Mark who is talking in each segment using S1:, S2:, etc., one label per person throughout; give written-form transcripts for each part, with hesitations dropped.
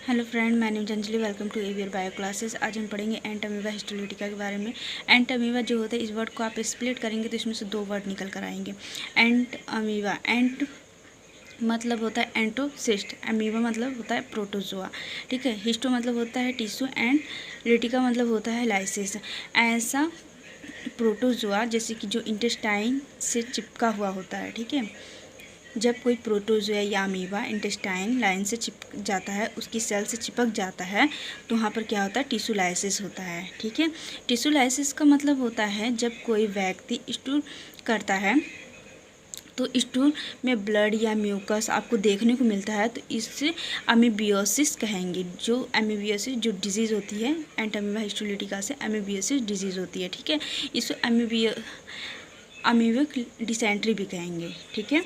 S1: Hello friend, मैं name Anjali. Welcome to Avier bio classes. आज हम पढ़ेंगे एंट अमीबा हिस्टोलिटिका के बारे में। एंट अमीबा जो होता है, इस वर्ड को आप स्प्लिट करेंगे तो इसमें से दो वर्ड निकल कर आएंगे। एंट अमीबा, एंट मतलब होता है एंटोसिस्ट, अमीबा मतलब होता है प्रोटोजोआ, ठीक है। हिस्टो मतलब होता है टिश्यू एंड लिटिका मतलब होता है लाइसिस। ऐसा प्रोटोजोआ जैसे कि जो इंटेस्टाइन से चिपका हुआ होता है, ठीक है। जब कोई प्रोटोजोआ या अमीबा इंटेस्टाइन लाइन से चिपक जाता है, उसकी सेल से चिपक जाता है, तो वहाँ पर क्या होता है, टिश्यूलाइसिस होता है, ठीक है। टिश्यूलाइसिस का मतलब होता है जब कोई व्यक्ति स्टूल करता है तो स्टूल में ब्लड या म्यूकस आपको देखने को मिलता है, तो इससे अमीबियोसिस कहेंगे। जो अमीबियोसिस जो डिजीज़ होती है एंट अमीबा हिस्टोलिटिका से अमीबियोसिस डिजीज़ होती है, ठीक है। इसे अमीबिक डिसेंट्री भी कहेंगे, ठीक है।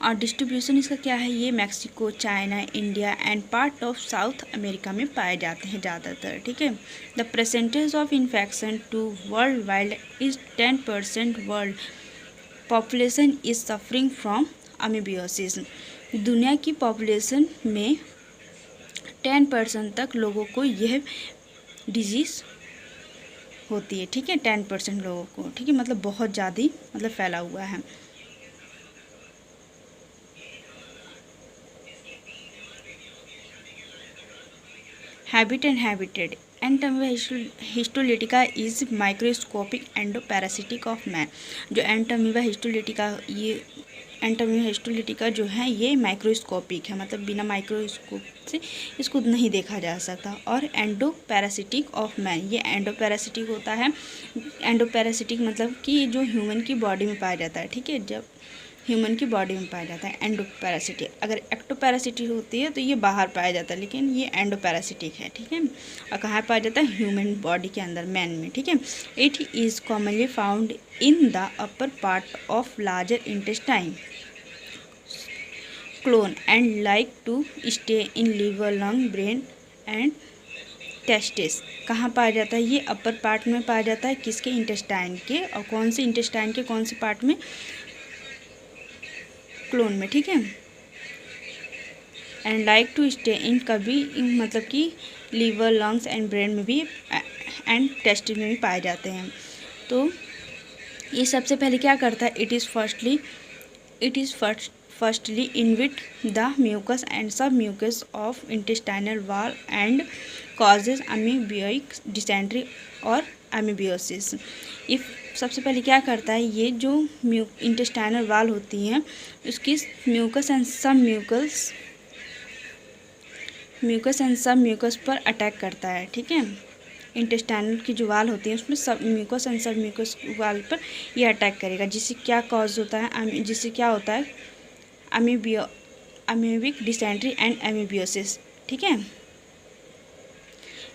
S1: और डिस्ट्रीब्यूशन इसका क्या है, ये Mexico, China, India and part of South America में पाए जाते हैं ज़्यादातर, ठीक है। The percentage of infection to worldwide is 10%। World population is suffering from amoebiasis. दुनिया की पॉपुलेशन में 10% तक लोगों को यह डिजीज़ होती है, ठीक है। 10% लोगों को, ठीक है, मतलब बहुत ज़्यादा मतलब फैला हुआ है। Habit and habitat. Entamoeba histolytica is microscopic endoparasitic of man. जो एंट अमीबा हिस्टोलिटिका, ये एंट अमीबा हिस्टोलिटिका जो है ये माइक्रोस्कोपिक है, मतलब बिना माइक्रोस्कोप से इसको नहीं देखा जा सकता। और एंडोपैरासिटिक ऑफ मैन, ये एंडोपैरासिटिक होता है। एंडोपैरासिटिक मतलब कि जो ह्यूमन की बॉडी में पाया जाता है, ठीक है, जब ह्यूमन की बॉडी में पाया जाता है एंडोपैरासिटिक। अगर एक्टोपैरासिटिक होती है तो ये बाहर पाया जाता है, लेकिन ये एंडोपैरासिटिक है, ठीक है। और कहाँ पाया जाता है, ह्यूमन बॉडी के अंदर, मैन में, ठीक है। It is commonly found in the upper part of larger intestine colon and like to stay in liver, lung, brain and testis. कहाँ पाया जाता है, ये अपर पार्ट में पाया जाता है, किसके, इंटेस्टाइन के। और कौन से इंटेस्टाइन के कौन से पार्ट में, क्लोन में, ठीक है। And like to stay in, कभी मतलब कि लीवर, लंग्स एंड ब्रेन में भी एंड टेस्टिस में भी पाए जाते हैं। तो ये सबसे पहले क्या करता है, it is firstly invade the mucus and sub mucus of intestinal wall and causes amoebic dysentery और अमीबियोसिस। इफ सबसे पहले क्या करता है, ये जो इंटेस्टाइनल वॉल होती हैं उसकी म्यूकस एंड सब म्यूकस पर अटैक करता है, ठीक है। इंटेस्टाइनल की जो वाल होती है उसमें सब म्यूकस एंड सब म्यूकस वाल पर ये अटैक करेगा, जिससे क्या कॉज होता है, जिससे क्या होता है, अमीबिक डिसेंट्री एंड अमीबियोसिस, ठीक है।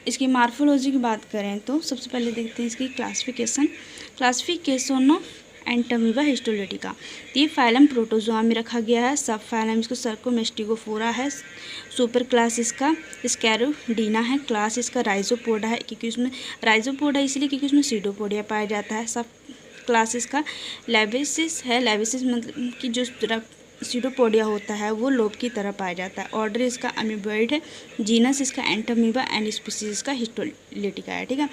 S1: इसकी मार्फोलॉजी की बात करें तो सबसे पहले देखते हैं इसकी classification of ant amoeba histolytica. ये फाइलम प्रोटोजोआ में रखा गया है। सब फाइलम इसको सर्कोमेस्टिगोफोरा है। सुपर क्लास इसका स्कैरोडीना है। क्लास इसका राइजोपोडा है, क्योंकि उसमें राइजोपोडा इसलिए क्योंकि उसमें सीडोपोडिया पाया जाता है। सब क्लास इसका लेबिसिस है। लेबिसिस मतलब कि जो सीडोपोडिया होता है वो लोब की तरह पाया जाता है। ऑर्डर इसका अमीबॉइड है। जीनस इसका एंट अमीबा एंड स्पीसीज इसका हिस्टोलिटिका है, ठीक है।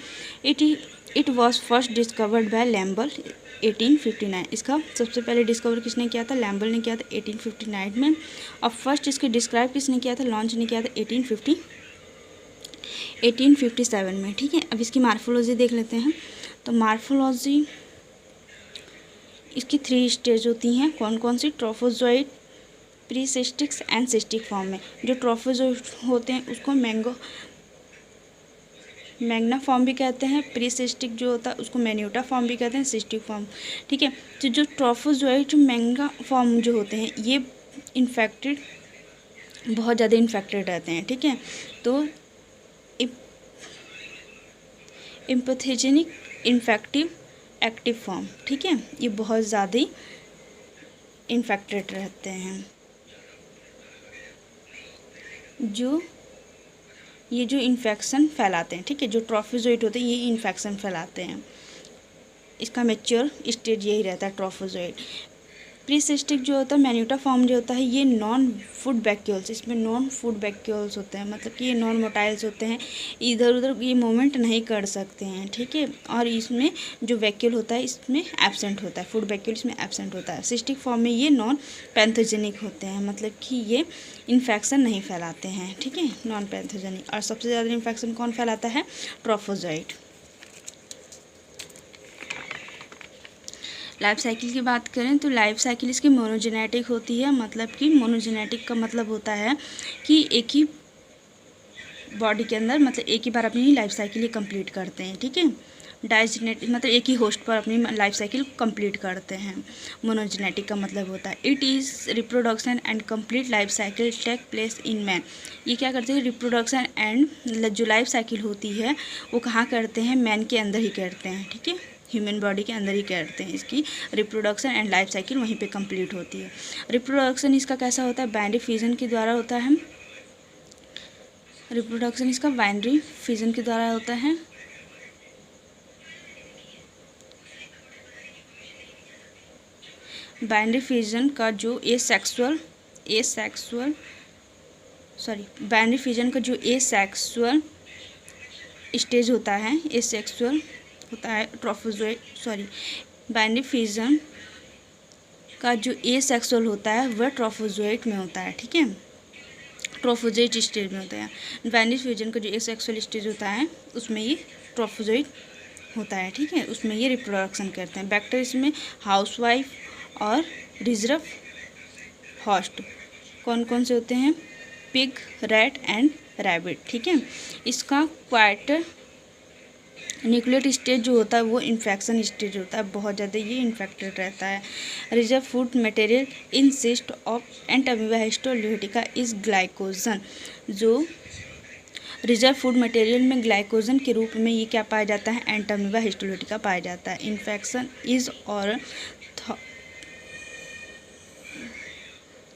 S1: It was first discovered by Lambl 1859। इसका सबसे पहले डिस्कवर किसने किया था, लैम्बल ने किया था 1859 में। और फर्स्ट इसके डिस्क्राइब किसने किया था, लॉन्च ने किया था 1857 में, ठीक है। अब इसकी मार्फोलॉजी देख लेते हैं। तो मार्फोलॉजी इसकी 3 स्टेज होती हैं। कौन कौन सी, ट्रोफोजोइड, प्रीसिस्टिक्स एंड सिस्टिक फॉर्म में। जो ट्रोफोजोइड होते हैं उसको मैग्ना फॉर्म भी कहते हैं। प्रीसिस्टिक जो होता है उसको मैन्यूटा फॉर्म भी कहते हैं, सिस्टिक फॉर्म, ठीक है। तो जो ट्रोफोजोइड जो मैग्ना फॉर्म जो होते हैं ये इन्फेक्टेड, बहुत ज़्यादा इन्फेक्टेड रहते हैं, ठीक है। तो इम्पैथोजेनिक इन्फेक्टिव एक्टिव फॉर्म, ठीक है, ये बहुत ज़्यादा इन्फेक्टेड रहते हैं। ये जो इन्फेक्शन फैलाते हैं, ठीक है, जो ट्रोफोजोइड होते हैं ये इन्फेक्शन फैलाते हैं। इसका मैच्योर स्टेज यही रहता है ट्रोफोजोइड। प्रीसिस्टिक जो होता है मैन्यूटा फॉर्म जो होता है ये नॉन फूड वैक्यूल्स, इसमें नॉन फूड वैक्यूल्स होते हैं, मतलब कि ये नॉन मोटाइल्स होते हैं, इधर उधर ये मूवमेंट नहीं कर सकते हैं, ठीक है। और इसमें जो वैक्यूल होता है इसमें एब्सेंट होता है, फूड वैक्यूल इसमें एब्सेंट होता है। सिस्टिक फॉर्म में ये नॉन पैथोजेनिक होते हैं, मतलब कि ये इन्फेक्शन नहीं फैलाते हैं, ठीक है, नॉन पैथोजेनिक। और सबसे ज़्यादा इन्फेक्शन कौन फैलाता है? ट्रोफोजोइट। लाइफ साइकिल की बात करें तो लाइफ साइकिल इसकी मोनोजेनेटिक होती है, मतलब कि मोनोजेनेटिक का मतलब होता है कि एक ही बॉडी के अंदर, मतलब एक ही बार अपनी लाइफ साइकिल ही कंप्लीट करते हैं, ठीक है। डाइजेनेटिक मतलब एक ही होस्ट पर अपनी लाइफ साइकिल कंप्लीट करते हैं। मोनोजेनेटिक का मतलब होता है it is reproduction and complete life cycle take place in man. ये क्या करते हैं? रिप्रोडक्शन एंड जो लाइफ साइकिल होती है वो कहाँ करते हैं? मैन के अंदर ही करते हैं, ठीक है, ह्यूमन बॉडी के अंदर ही करते हैं। इसकी रिप्रोडक्शन एंड लाइफ साइकिल वहीं पे कंप्लीट होती है। रिप्रोडक्शन इसका कैसा होता है? बाइनरी फिजन के द्वारा होता है। रिप्रोडक्शन इसका बाइनरी फिजन के द्वारा होता है। बाइनरी फिजन का जो बाइनरी फिजन का जो एसेक्सुअल स्टेज होता है, एसेक्सुअल होता है बाइनरी फिजन का जो एसेक्सुअल होता है वह ट्रोफोजोइट में होता है, ठीक है, ट्रोफोजोइट स्टेज में होता है। बाइनरी फिजन का जो एसेक्सुअल स्टेज होता है उसमें ये ट्रोफोजोइट होता है, ठीक है, उसमें ये रिप्रोडक्शन करते हैं। बैक्टीरिया इसमें हाउसवाइफ और रिजर्व होस्ट कौन कौन से होते हैं? पिग, रैट एंड रैबिट, ठीक है। इसका क्वार्टर न्यूक्लियर स्टेज जो होता है वो इन्फेक्शन स्टेज होता है, बहुत ज़्यादा ये इन्फेक्टेड रहता है। Reserve food material insist of Entamoeba histolytica is glycogen. जो रिजर्व फूड मटेरियल में ग्लाइकोजन के रूप में ये क्या पाया जाता है? एंटामीबा हिस्टोलिटिका पाया जाता है। इन्फेक्शन इज और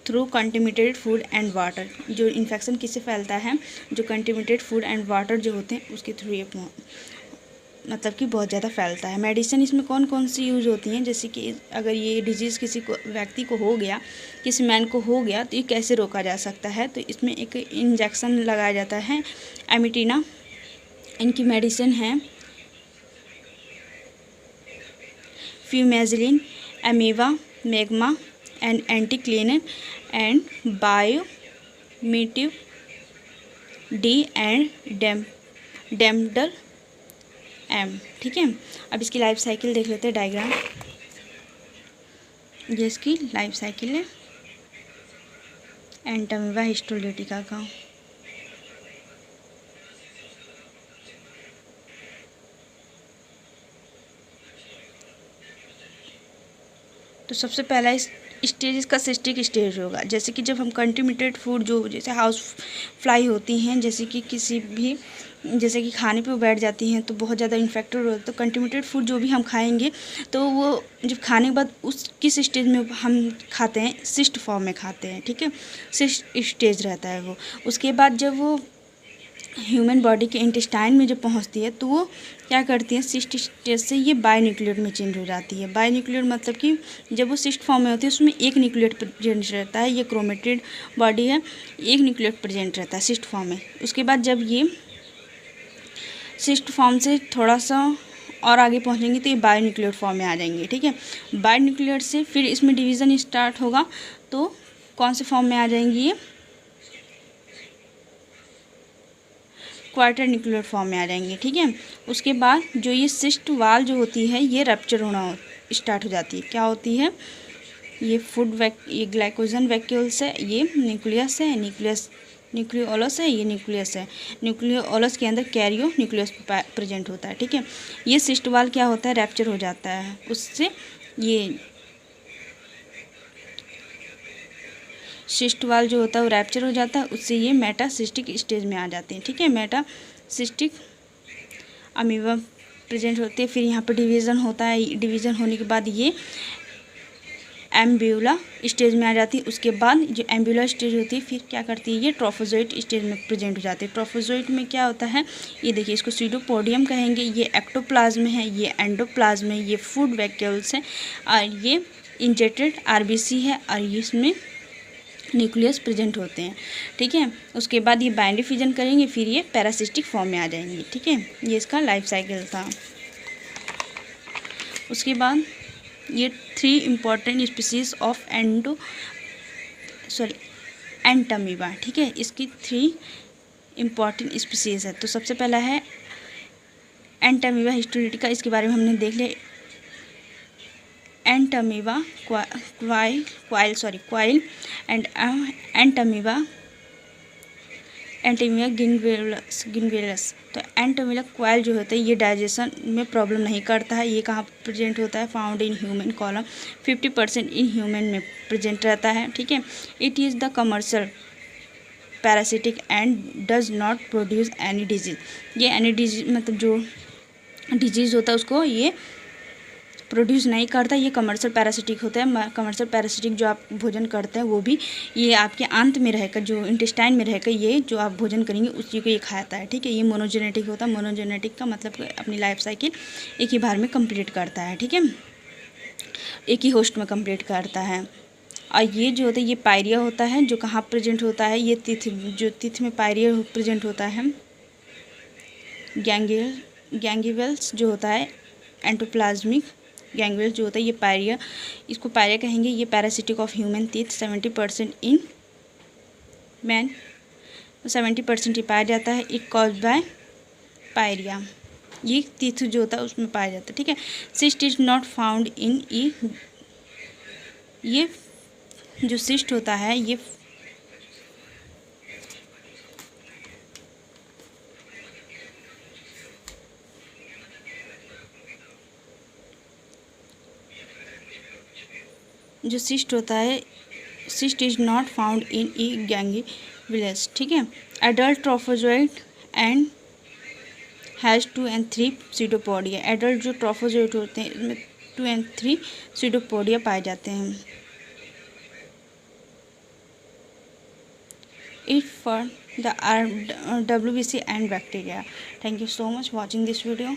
S1: through contaminated food and water. जो इन्फेक्शन किससे फैलता है? जो कंटेमिनेटेड फूड एंड वाटर जो होते हैं उसके थ्रू ये मतलब कि बहुत ज़्यादा फैलता है। मेडिसिन इसमें कौन कौन सी यूज़ होती हैं? जैसे कि अगर ये डिजीज़ किसी को व्यक्ति को हो गया, किसी मैन को हो गया, तो ये कैसे रोका जा सकता है? तो इसमें एक इंजेक्शन लगाया जाता है, एमिटिना। इनकी मेडिसिन है फ्यूमेजिलिन, एमीवा, मैग्मा एंड एंटीक्लिनिन एंड बायोमिटिव डी एंड डेमडल एम, ठीक है। अब इसकी लाइफ साइकिल देख लेते हैं, डायग्राम। ये इसकी लाइफ साइकिल है एंटामीबा हिस्टोलिटिका का। तो सबसे पहला स्टेज इसका सिस्टिक स्टेज होगा। जैसे कि जब हम कंटेमिनेटेड फूड जो जैसे हाउस फ्लाई होती हैं, जैसे कि किसी भी जैसे कि खाने पे वो बैठ जाती हैं तो बहुत ज़्यादा इन्फेक्टेड होता है, तो कंटेमिनेटेड फूड जो भी हम खाएंगे तो वो जब खाने के बाद उस किस स्टेज में हम खाते हैं? सिस्ट फॉर्म में खाते हैं, ठीक है, सिस्ट स्टेज रहता है वो। उसके बाद जब वो ह्यूमन बॉडी के इंटेस्टाइन में जब पहुंचती है तो वो क्या करती है? सिस्ट स्टेज से ये बायन्यूक्लियर में चेंज हो जाती है। बायन्यूक्लियर मतलब कि जब वो सिस्ट फॉर्म में होती है उसमें एक न्यूक्लियर प्रेजेंट रहता है, ये क्रोमेटेड बॉडी है, एक न्यूक्लियर प्रेजेंट रहता है सिस्ट फॉर्म में। उसके बाद जब ये सिस्ट फॉर्म से थोड़ा सा और आगे पहुंचेंगे तो ये बायोन्यूक्लियर फॉर्म में आ जाएंगे, ठीक है। बायोन्यूक्लियर से फिर इसमें डिवीज़न स्टार्ट होगा तो कौन से फॉर्म में आ जाएंगी? ये क्वार्टर न्यूक्लियर फॉर्म में आ जाएंगे, ठीक है। उसके बाद जो ये सिस्ट वाल जो होती है ये रप्चर होना स्टार्ट हो जाती है। क्या होती है? ये ये ग्लाइकोजन वैक्यूल्स है, ये न्यूक्लियस है, न्यूक्लियोलस है, ये न्यूक्लियस है। न्यूक्लियोलस के अंदर कैरियो न्यूक्लियस प्रेजेंट होता है, ठीक है। ये सिस्ट वाल क्या होता है? रैप्चर हो जाता है, उससे ये सिस्ट वाल जो होता है वो रैप्चर हो जाता है, उससे ये मेटासिस्टिक स्टेज में आ जाते हैं, ठीक है। मेटासिस्टिक अमीबा प्रेजेंट होती है। फिर यहाँ पर डिवीज़न होता है, डिवीज़न होने के बाद ये एम्ब्यूला स्टेज में आ जाती है। उसके बाद जो एम्ब्यूला स्टेज होती है फिर क्या करती है? ये ट्रोफोजोइट स्टेज में प्रेजेंट हो जाती है। ट्रोफोजोइट में क्या होता है? ये देखिए, इसको सीडोपोडियम कहेंगे। ये एक्टोप्लाज्म है, ये एंडोप्लाज्म है, ये फूड वैक्यूल्स है और ये इंजेक्टेड आरबीसी है और इसमें न्यूक्लियस प्रेजेंट होते हैं। ठीक है, उसके बाद ये बाइनरी फ्यूजन करेंगे, फिर ये पैरासिस्टिक फॉर्म में आ जाएंगे। ठीक है, ये इसका लाइफ साइकिल था। उसके बाद ये 3 इम्पॉर्टेंट स्पीसीज ऑफ एंटमीबा। ठीक है, इसकी 3 इम्पॉर्टेंट स्पीसीज है। तो सबसे पहला है एंटमीबा हिस्टोलिटिका, इसके बारे में हमने देख लिया। Entamoeba coli and Entamoeba gingivalis. तो एंटमीबा क्वाइल जो होता है ये डाइजेशन में प्रॉब्लम नहीं करता है। ये कहाँ प्रेजेंट होता है? Found in human column, 50% in human में प्रेजेंट रहता है। ठीक है, it is the commercial parasitic and does not produce any disease. ये एनी डिजीज मतलब जो डिजीज़ होता है उसको ये प्रोड्यूस नहीं करता। ये कमर्शियल पैरासिटिक होता है। कमर्शियल पैरासिटिक जो आप भोजन करते हैं वो भी ये आपके आंत में रहकर, जो इंटेस्टाइन में रहकर ये जो आप भोजन करेंगे उसी को ये खाता है। ठीक है, ये मोनोजेनेटिक होता है। मोनोजेनेटिक का मतलब अपनी लाइफ साइकिल एक ही बार में कंप्लीट करता है। ठीक है, एक ही होस्ट में कंप्लीट करता है। और ये जो होता है ये पायरिया होता है, जो कहाँ प्रेजेंट होता है? ये तिथ में पायरिया प्रेजेंट होता है। गैंगिवेल्स जो होता है, एंटोप्लाज्मिक गैंग्वेल्स जो होता है ये पायरिया, इसको पायरिया कहेंगे। ये parasitic of human teeth, 70% in man, 70% ही पाया जाता है। इट कॉज बाय पायरिया, ये टीथ जो होता है उसमें पाया जाता है। ठीक है, cyst is not found in E. ये जो सिस्ट होता है ये जो सिस्ट होता है, cyst is not found in E gingivalis. ठीक है, adult trophozoite and has 2 and 3 pseudopodia. Adult जो ट्रोफोजोइड होते हैं इसमें 2 and 3 सीडोपोडिया पाए जाते हैं। It for the WBC and bacteria. Thank you so much watching this video.